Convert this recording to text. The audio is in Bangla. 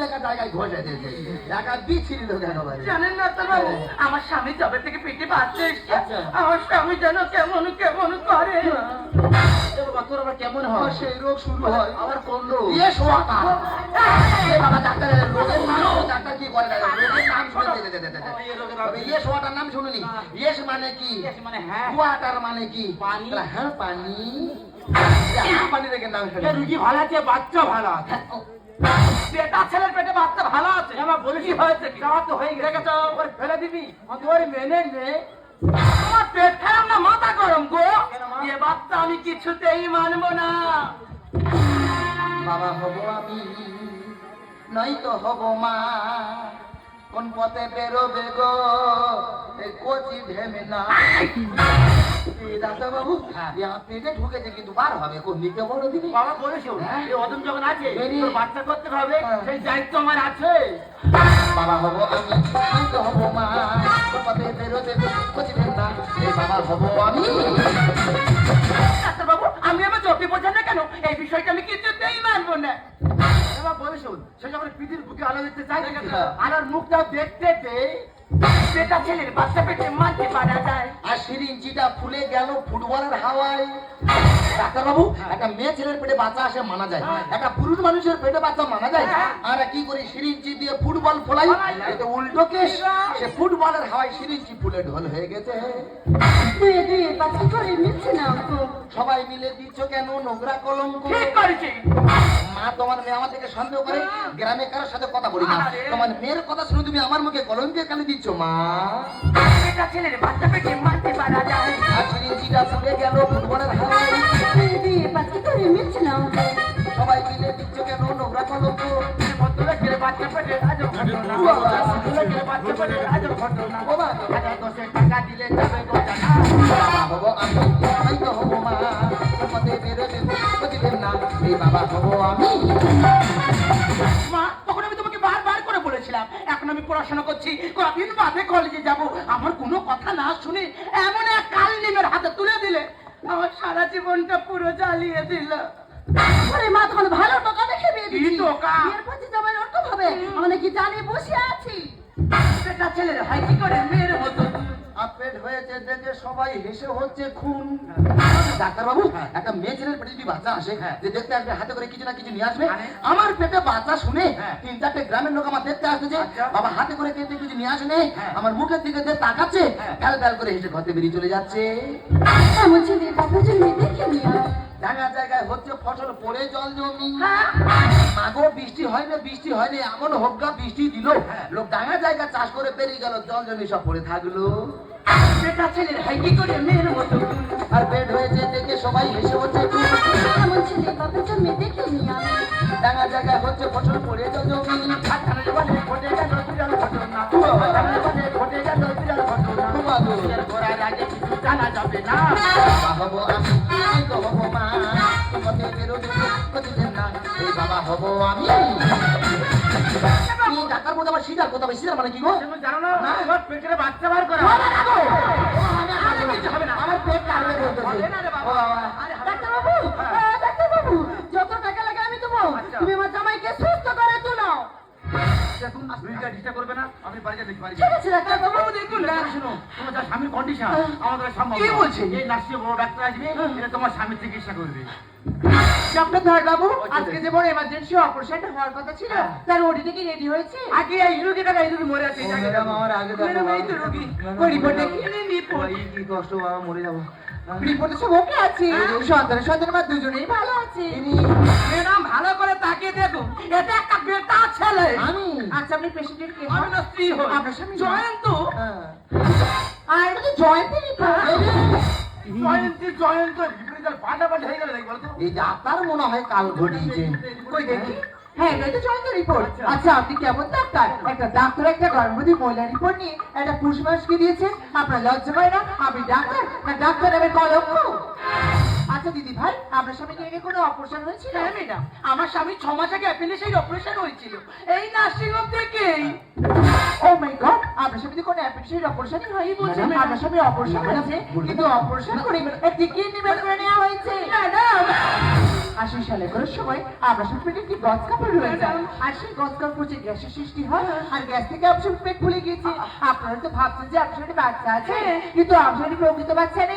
জায়গা জায়গায় ঘষে দিয়েছে একা বিচ্ছিরি লোক একেবারে জানেন না তো বাবু আমার স্বামী যবে থেকে পেটে বাচ্চা এসছে আমার স্বামী যেন কেমন কেমন করে তোর আবার কেমন হয় সেই রোগ শুরু হয় আবার কোন রোগ ইয়ে শোয়াটা বাবা ডাক্তারের রোগের নাম ডাক্তার কি করে না রোগের নাম শুনে দে ইয়ে শোয়াটার নাম শুনুনি ইয়েস মানে কি মানে হ্যাঁ ওয়াটার মানে কি পানি হ্যাঁ পানি পানি দেখে নাম শুনে রুগী ভালো আছে বাচ্চা ভালো আছে বেটা ছেলের পেটে বাচ্চা ভালো আছে এবার বলে কি হয়েছে খাওয়া তো হয়ে গেছে ওর ফেলে দিবি তোর মেনে নে আমার পেট খারাপ না মাথা গরম গো এ বাচ্চা আমি কিছুতেই মানবো না বাবা হব আমি নয়তো হব মা কোন পথে বেরোবে গো এই কচি ভেমে না ডাক্তার বাবু পেটে ঢুকেছে কিন্তু বার হবে কোন দিকে বলো দিদি বাবা বলেছো এই অদম যখন আছে বেরিয়ে। তোর বাচ্চা করতে হবে সেই দায়িত্ব আমার আছে বাবা হব আমি নয়তো হব মা কোন পথে বেরোবে গো কচি ভেমে না এই বাবা হব আমি ডাক্তার বাবু আমি আমার চোখে বোঝেন না কেন এই বিষয়টা আমি কিছুতেই মানবো না এবার বলেছো সে যখন পৃথিবীর বুকে আলো দেখতে চাই আলোর মুখটাও দেখতে দে বেটা ছেলের বাচ্চা পেটে মানতে পারা যায় আর সিরিঞ্জিটা ফুলে গেল ফুটবলের হাওয়ায় ডাক্তার বাবু একটা মেয়ে ছেলের পেটে বাচ্চা আসে মানা যায় একটা পুরুষ মানুষের পেটে বাচ্চা মানা যায় আর কি করি সিরিঞ্জি দিয়ে ফুটবল ফোলাই এটা উল্টো কেস সে ফুটবলের হাওয়ায় সিরিঞ্জি ফুলে ঢোল হয়ে গেছে সবাই মিলে দিচ্ছ কেন নোংরা কলঙ্ক ঠিক করেছি মা তোমার মেয়ে আমার থেকে সন্দেহ করে গ্রামে কারোর সাথে কথা বলি না তোমার মেয়ের কথা শুনে তুমি আমার মুখে কলঙ্কের কালি দিচ্ছ মা বেটা ছেলের বাচ্চা পেটে মানতে পারা যায় আর সিরিঞ্জিটা ফুলে গেল ফুটবলের হাওয়ায় সবাই মিলে দিচ্ছ কেন নোংরা কলঙ্ক ভদ্রলোকের বাচ্চা পেটে আজও ঘটনা ভদ্রলোকের বাচ্চা পেটে আজও ঘটনা বাবা 1000 টাকা দিলে যাবে গো জানা বাবা হব আমি হয়তো হব মা পথে বেরোবে বুঝবেন না এই বাবা হব আমি মা তখন আমি তোমাকে বারবার করে বলেছিলাম এখন আমি পড়াশোনা করছি কদিন বাদে কলেজে যাব আমার কোনো কথা না শুনে এমন এক কাল নিমের হাতে তুলে দিলে আমার সারা জীবনটা পুরো জ্বালিয়ে দিল আরে মা তখন ভালো টাকা দেখে বিয়ে কি দিচ্ছি টাকা? বিয়ের পঁচিশ যাবার ওরকম হবে আমরা কি জানি বসে আছি বেটা ছেলের হয় কি করে মেয়ের মতো আপেট হয়েছে দেখে সবাই হেসে হচ্ছে খুন ডাক্তার বাবু একটা মেয়ে ছেলের পেটে যদি বাচ্চা আসে যে দেখতে আসবে হাতে করে কিছু না কিছু নিয়ে আসবে আমার পেটে বাচ্চা শুনে 3-4টে গ্রামের লোক আমার দেখতে আসছে বাবা হাতে করে কেটে কিছু নিয়ে আসেনি আমার মুখের দিকে দিয়ে তাকাচ্ছে গাল গাল করে হেসে ঘরে বেরিয়ে চলে যাচ্ছে এমন ছেলে বাপের জন্য দেখে নিও জায়গা জায়গায় হচ্ছে ফসল পড়ে জল জমি মাগো বৃষ্টি হয়নি এমন হোগা বৃষ্টি দিল লোক ডাঙা জায়গা চাষ করে বেরিয়ে গেল জল জমি সব পড়ে থাকলো বেটা ছেলের হয় কি করে মেয়ের মতো আর পেট হয়েছে দেখে সবাই হেসে হচ্ছে খুন। এমন ছেলে বাপের জন্য দেখে নিও ডাঙা জায়গায় হচ্ছে ফসল পড়ে জল জমি খাতার বলে ঘটে গেল বিরাল ঘটনা খাতার বলে ঘটে গেল বিরাল ঘটনা মাগো এর ঘোড়ার আগে কিছু জানা যাবে না বাবা হব আমি হয়তো হব মা পথে বেরোবে প্রতিদিন না এই বাবা হব আমি এই ডাক্তার বলতে আমার সিজার কথা সিজার মানে কি গো তুমি জানো না আমার পেটের বাচ্চা বার করা আমার পেট কাটবে বলতেছে ও বাবা ডাক্তার বাবু যত টাকা লাগে আমি দেবো তুমি আমার জামাইকে সুস্থ করে তুলো দেখুন রুগীটা ডিস্টার্ব করবে না আমি বাড়িতে দেখি বাড়ি ঠিক আছে ডাক্তার বাবু দেখুন না শুনো তোমার যা স্বামীর কন্ডিশন আমাদের সম্ভব কি বলছে? এই নার্সিং বড় ডাক্তার আসবে এটা তোমার স্বামীর চিকিৎসা করবে ডক্টর ধর বাবু আজকে যে বড় এমার্জেন্সি অপারেশনটা হওয়ার কথা ছিল তার ওটি থেকে রেডি হয়েছে আগে এই রোগীটা এই রোগী মরে আছে ম্যাডাম আমার আগে ম্যাডাম এই তো রোগী ওই রিপোর্টে কি রিপোর্ট কি কষ্ট বাবা মরে যাবো রিপোর্টে সব ওকে আছে সন্তান মা দুজনেই ভালো আছে ম্যাডাম ভালো করে তাকিয়ে দেখুন এটা একটা বেটা ছেলে আমি আচ্ছা আপনি পেশেন্টের কে আমি না স্ত্রী হই আপনার স্বামী না? জয়ন্ত আর এটা তো জয়ন্তের রিপোর্ট জয়ন্ত বিপরীত পাল্টাপাল্টি হয়ে গেল দেখি বলতো এই ডাক্তার মনে হয় কাল ঘটিয়েছে কই দেখি হ্যাঁ এটা তো জয়ন্ত রিপোর্ট আচ্ছা আপনি কেমন ডাক্তার একটা ডাক্তার একটা গর্ভবতী মহিলা রিপোর্ট নিয়ে একটা পুরুষ মানুষকে দিয়েছে আপনার লজ্জা পায় না আপনি ডাক্তার না ডাক্তার নামে কলঙ্ক আচ্ছা দিদি ভাই আপনার স্বামী কি কোনো অপারেশন হয়েছিল হ্যাঁ ম্যাডাম আমার স্বামী 6 মাস আগে অ্যাপেন্ডিসাইটিস অপারেশন হয়েছিল এই নার্সিং হোম থেকেই ও মাই গড আপনার স্বামী যদি কোনো অ্যাপেন্ডিক্সের অপারেশনই হয় বলছে আপনার সঙ্গে অপারেশন হয়েছে কিন্তু অপারেশন করে একটি কিডনি বের করে নেওয়া হয়েছে ম্যাডাম 80 সালে করার সময় আপনার সঙ্গে পেটে একটি গজ কাপড় রয়ে যায় আর সেই গজ কাপড় যে গ্যাসের সৃষ্টি হয় আর গ্যাস থেকে আপনার পেট ফুলে গিয়েছে আপনারা তো ভাবছেন যে আপনার সাথে বাচ্চা আছে কিন্তু আপনার প্রকৃত বাচ্চা নেই